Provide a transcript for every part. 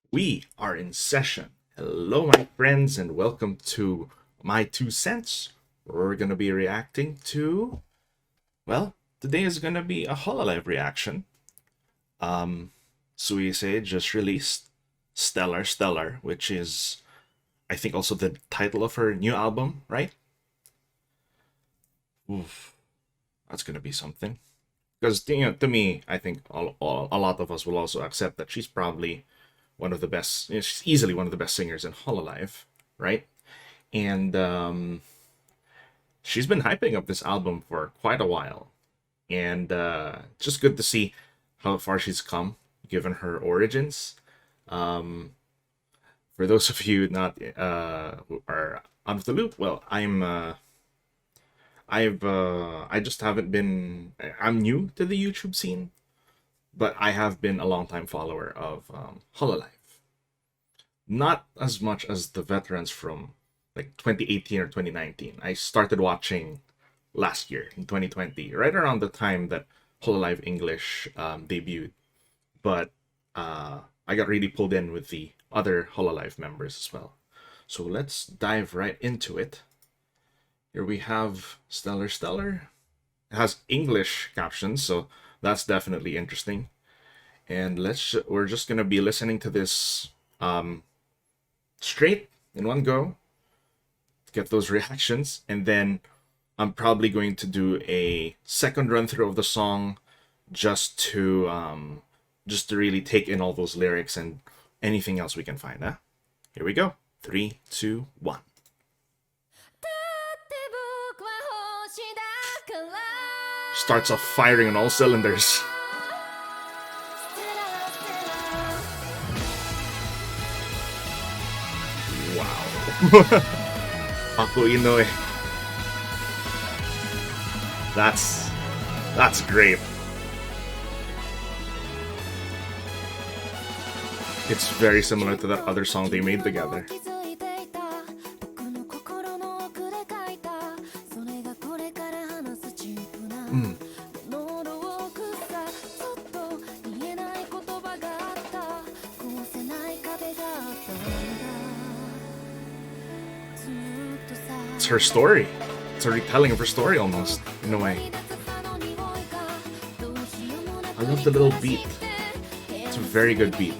We are in session. Hello, my friends, and welcome to my 2 cents. We're going to be reacting to, well, today is going to be a Hololive reaction. Suisei just released Stellar Stellar, which is, I think, also the title of her new album, right? Oof, that's going to be something. Because, to me, I think a lot of us will also accept that she's probably one of the best, she's easily one of the best singers in Hololive, right? And she's been hyping up this album for quite a while. And just good to see how far she's come, given her origins. For those of you not who are out of the loop, well, I just haven't been. I'm new to the YouTube scene, but I have been a long-time follower of Hololive. Not as much as the veterans from like 2018 or 2019. I started watching last year in 2020, right around the time that Hololive English debuted. But I got really pulled in with the other Hololive members as well. So let's dive right into it. Here we have Stellar Stellar. It has English captions, so that's definitely interesting. And we're just gonna be listening to this straight in one go, get those reactions, and then I'm probably going to do a second run through of the song just to really take in all those lyrics and anything else we can find. Here we go. 3, 2, 1. Starts off firing on all cylinders. Wow. Ako Inoue. That's great. It's very similar to that other song they made together. It's her story. It's a retelling of her story almost, in a way. I love the little beat. It's a very good beat.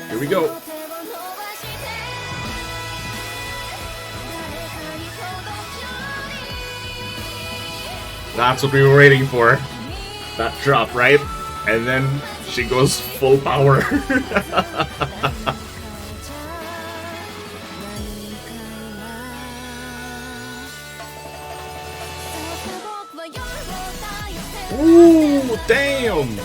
Here we go. That's what we were waiting for. That drop, right? And then she goes full power. Ooh, damn!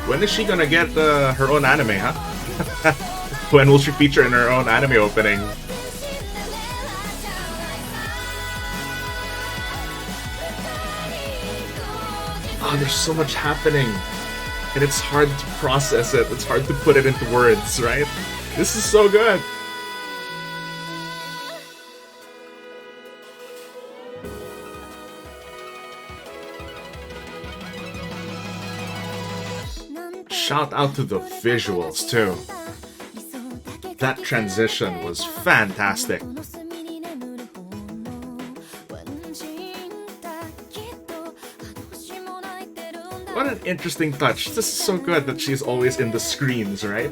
When is she gonna get her own anime, huh? When will she feature in her own anime opening? Oh, there's so much happening, and it's hard to process it. It's hard to put it into words, right? This is so good. Shout out to the visuals, too. That transition was fantastic. What an interesting touch. This is so good that she's always in the screens, right?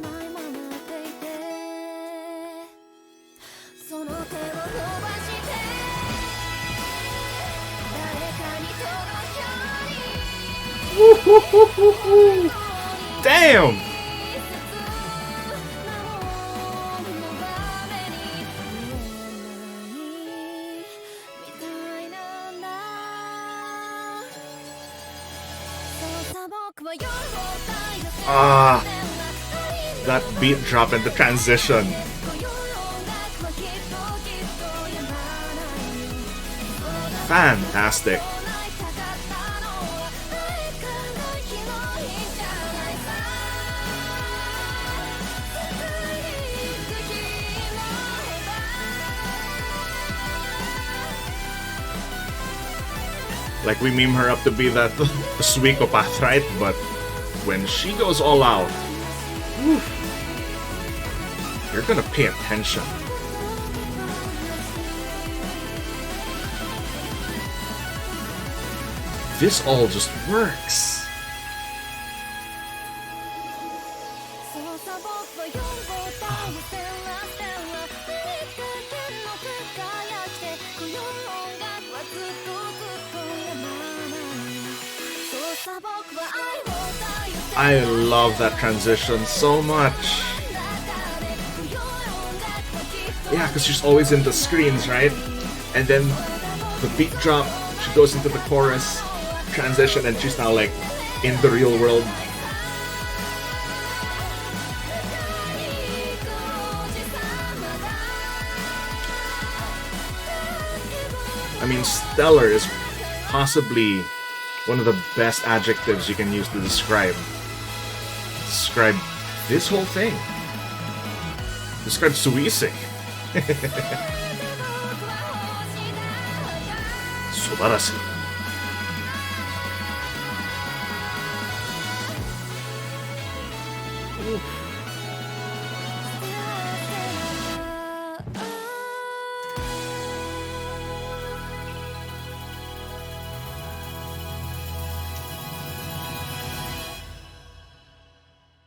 Damn! Ah, that beat drop and the transition. Fantastic. Like, we meme her up to be that Suikopath, right? But when she goes all out, whew, you're gonna pay attention. This all just works. I love that transition so much. Yeah, because she's always in the screens, right? And then the beat drop, she goes into the chorus, transition, and she's now like in the real world. I mean, stellar is possibly one of the best adjectives you can use to describe this whole thing. Describe Suisei. Subarashi.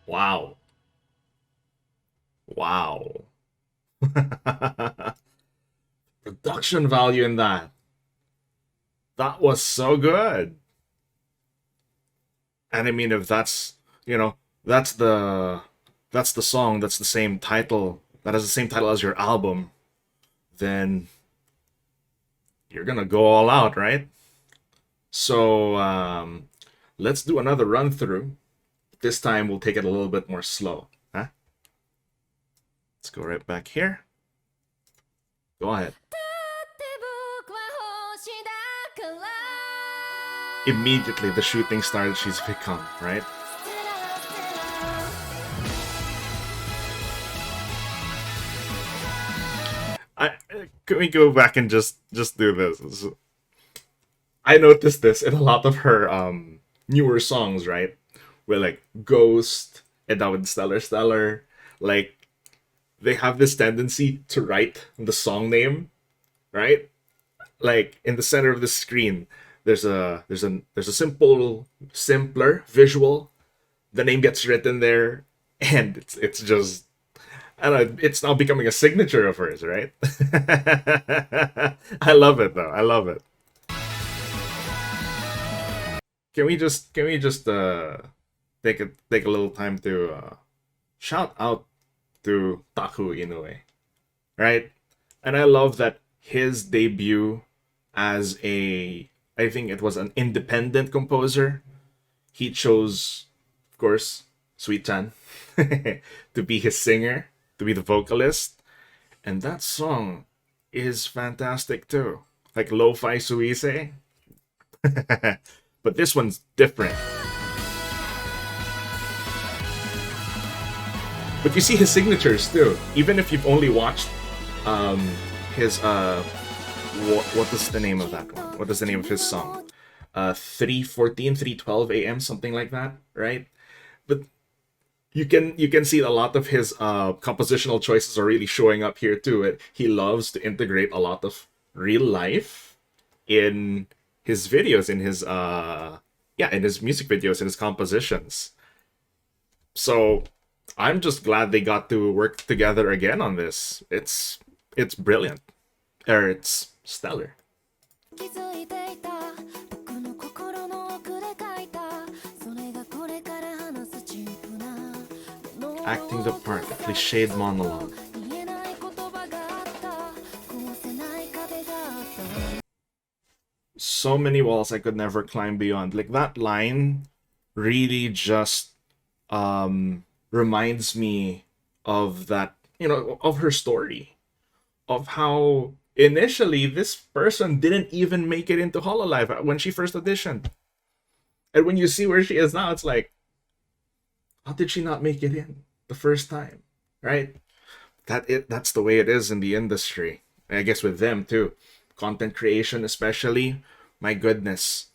Wow. Wow. Production value in that. That was so good. And I mean, if that's, you know, that's the song, that's the same title, that has the same title as your album, then you're gonna go all out, right? So let's do another run through. This time we'll take it a little bit more slow. Huh? Let's go right back here. Go ahead. Immediately the shooting started, she's become, right? Can we go back and just do this? I noticed this in a lot of her newer songs, right? Where like Ghost and now with Stellar Stellar, like they have this tendency to write the song name, right? Like in the center of the screen, there's a simpler visual. The name gets written there, and it's just, I don't know, it's now becoming a signature of hers, right? I love it though. I love it. Can we just take a little time to shout out to Taku Inoue, right? And I love that his debut as I think it was an independent composer, he chose, of course, Sweet-chan to be his singer, to be the vocalist. And that song is fantastic too. Like Lo-Fi Suisei. But this one's different. But you see his signatures too. Even if you've only watched his what is the name of that one? What is the name of his song? 3:14, 3:12 a.m. something like that, right? But you can see a lot of his compositional choices are really showing up here too. He loves to integrate a lot of real life in his videos, in his in his music videos, in his compositions. So I'm just glad they got to work together again on this. It's brilliant. Or it's stellar. Acting the part, a cliched monologue. So many walls I could never climb beyond. Like that line really just reminds me of that, of her story. Of how initially this person didn't even make it into Hololive when she first auditioned. And when you see where she is now, it's like, how did she not make it in the first time? Right? That's the way it is in the industry. I guess with them too. Content creation especially. My goodness.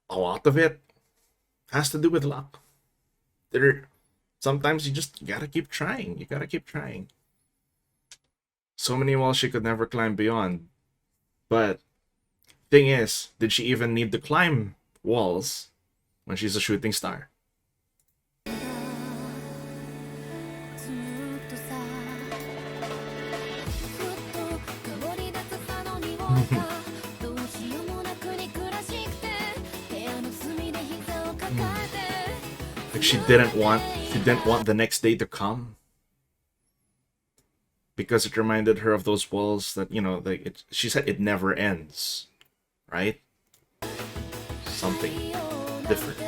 a lot of it has to do with luck. Sometimes you just gotta keep trying. You gotta keep trying. So many walls she could never climb beyond. But thing is, did she even need to climb walls when she's a shooting star? Like she didn't want the next day to come because it reminded her of those walls that, you know, she said it never ends, right? Something different.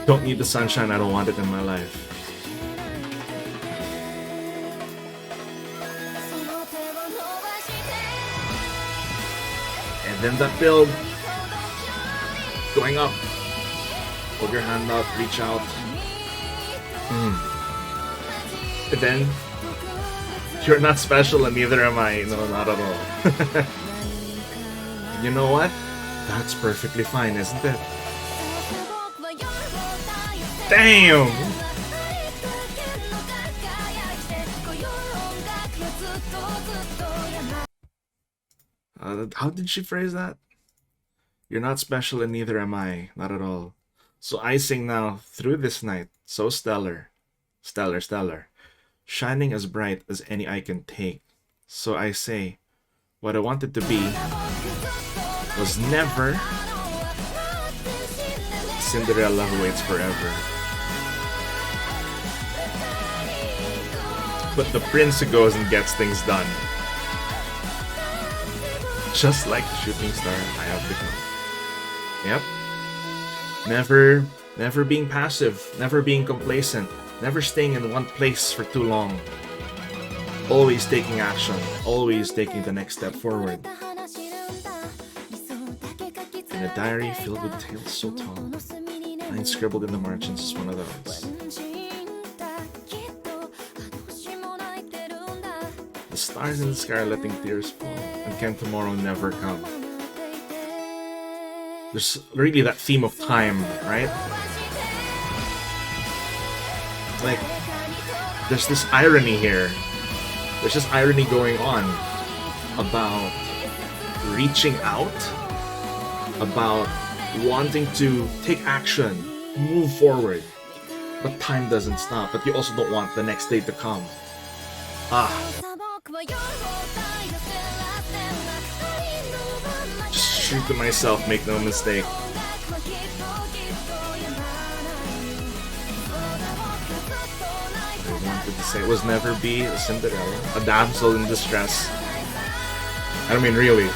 Don't need the sunshine, I don't want it in my life. And then that build going up. Hold your hand out, reach out. And then you're not special and neither am I. No, not at all. You know what? That's perfectly fine, isn't it? Damn! How did she phrase that? You're not special and neither am I. Not at all. So I sing now through this night, so stellar, stellar, stellar, shining as bright as any eye can take. So I say, what I wanted to be was never Cinderella who waits forever, but the prince who goes and gets things done. Just like the shooting star I have become. Yep. Never being passive, never being complacent, never staying in one place for too long. Always taking action, always taking the next step forward. In a diary filled with tales so tall, mine scribbled in the margins is one of those. The stars in the sky are letting tears fall, and can tomorrow never come? There's really that theme of time, right? Like, there's this irony here. There's this irony going on about reaching out, about wanting to take action, move forward. But time doesn't stop, but you also don't want the next day to come. Just true to myself, make no mistake. I wanted to say it was never be a Cinderella, a damsel in distress. I don't mean really.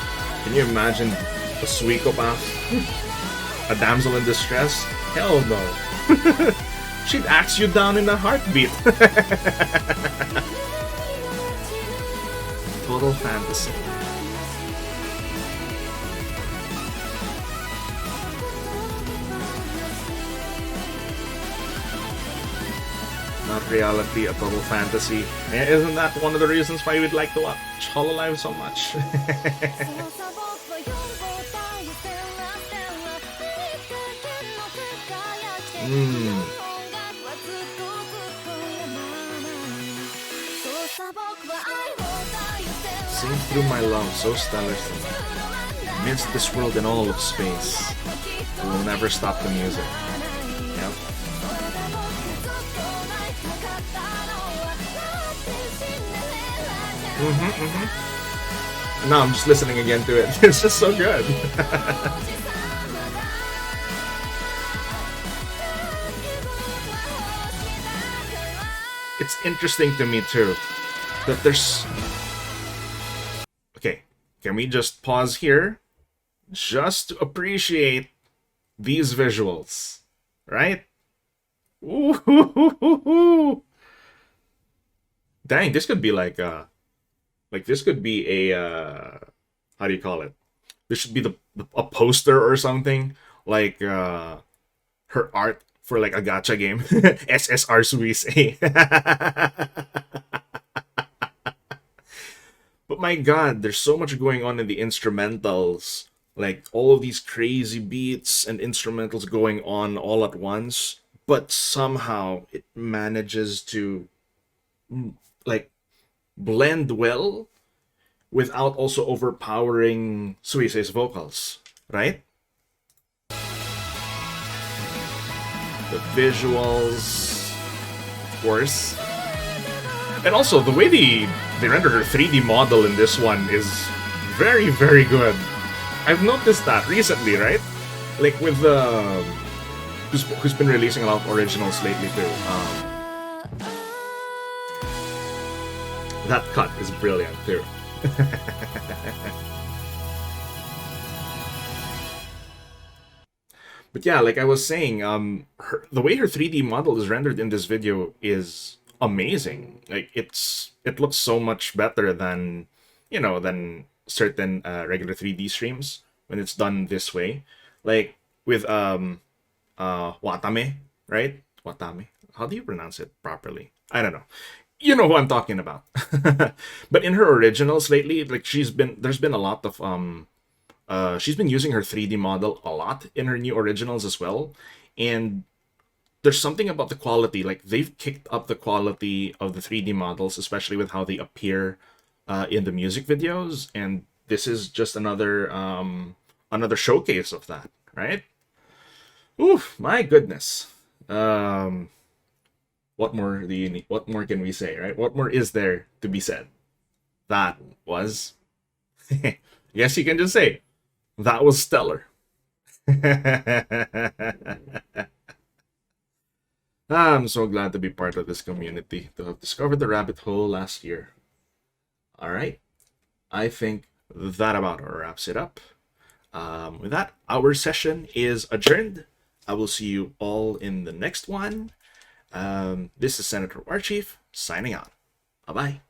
Can you imagine a Suikopath? A damsel in distress? Hell no. She'd axe you down in a heartbeat. Total fantasy. Not reality, a total fantasy. And isn't that one of the reasons why we'd like to watch Hololive so much? Sing through my love, so stellar thing. Amidst this world and all of space, we will never stop the music. Yep. No, I'm just listening again to it. It's just so good. It's interesting to me too that there's... Okay, can we just pause here just to appreciate these visuals, right? Ooh. Dang, this could be like this could be a how do you call it? This should be a poster or something, like her art for like a gacha game. SSR Suisei. But my god, there's so much going on in the instrumentals Like all of these crazy beats and instrumentals going on all at once, but somehow it manages to like blend well without also overpowering Suisei's vocals, right? The visuals, of course. And also, the way they rendered her 3D model in this one is very, very good. I've noticed that recently, right? Like with the... who's been releasing a lot of originals lately too. That cut is brilliant too. But yeah, like I was saying, the way her 3D model is rendered in this video is amazing. Like it looks so much better than than certain regular 3D streams when it's done this way. Like with Watame, right? Watame. How do you pronounce it properly? I don't know. You know who I'm talking about. But in her originals lately, like there's been a lot of she's been using her 3D model a lot in her new originals as well. And there's something about the quality, like they've kicked up the quality of the 3D models, especially with how they appear in the music videos. And this is just another showcase of that, right? Oof, my goodness. What more do you need? What more can we say, right? What more is there to be said? That was... yes, you can just say, that was stellar. I'm so glad to be part of this community, to have discovered the rabbit hole last year. Alright, I think that about wraps it up. With that, our session is adjourned. I will see you all in the next one. This is Senator Warchief, signing out. Bye-bye.